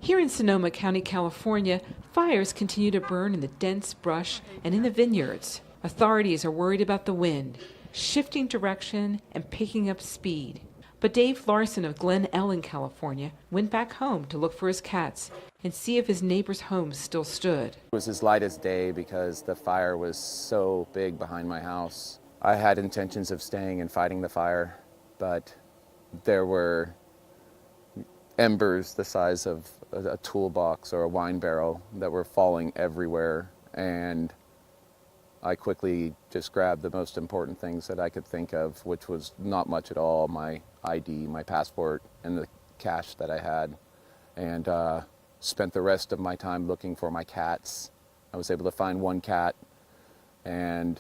Here in Sonoma County, California, fires continue to burn in the dense brush and in the vineyards. Authorities are worried about the wind, shifting direction and picking up speed. But Dave Larson of Glen Ellen, California, went back home to look for his cats and see if his neighbor's home still stood. It was his lightest day because the fire was so big behind my house. I had intentions of staying and fighting the fire, but there were embers the size of a toolbox or a wine barrel that were falling everywhere, and I quickly just grabbed the most important things that I could think of, which was not much at all: my ID, my passport, and the cash that I had, and spent the rest of my time looking for my cats. I was able to find one cat, and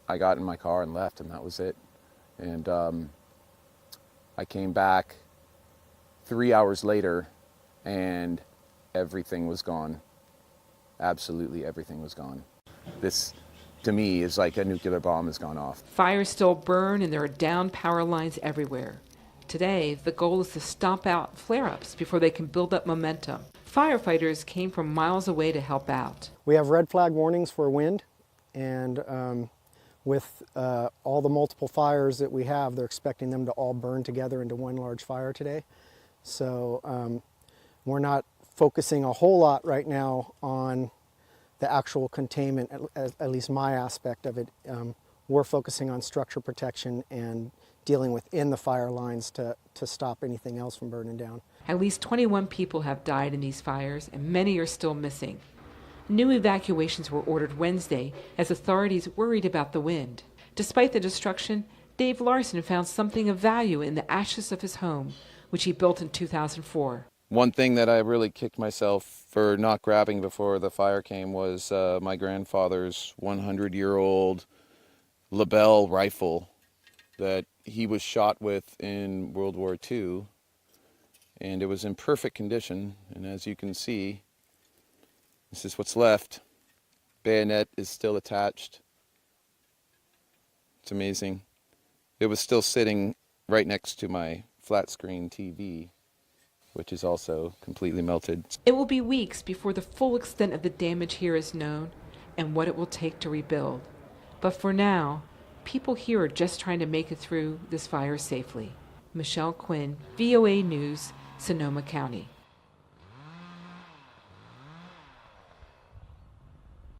I got in my car and left, and that was it. And I came back 3 hours later, and everything was gone. Absolutely everything was gone. This, to me, is like a nuclear bomb has gone off. Fires still burn, and there are downed power lines everywhere. Today, the goal is to stomp out flare-ups before they can build up momentum. Firefighters came from miles away to help out. We have red flag warnings for wind, and with all the multiple fires that we have, they're expecting them to all burn together into one large fire today. So we're not focusing a whole lot right now on the actual containment, at least my aspect of it. We're focusing on structure protection and dealing within the fire lines to stop anything else from burning down. At least 21 people have died in these fires, and many are still missing. New evacuations were ordered Wednesday as authorities worried about the wind. Despite the destruction, Dave Larson found something of value in the ashes of his home, which he built in 2004. One thing that I really kicked myself for not grabbing before the fire came was my grandfather's 100-year-old Lebel rifle that he was shot with in World War II, and it was in perfect condition. And as you can see, this is what's left. Bayonet is still attached. It's amazing. It was still sitting right next to my flat screen TV, which is also completely melted. It will be weeks before the full extent of the damage here is known and what it will take to rebuild. But for now, people here are just trying to make it through this fire safely. Michelle Quinn, VOA News, Sonoma County.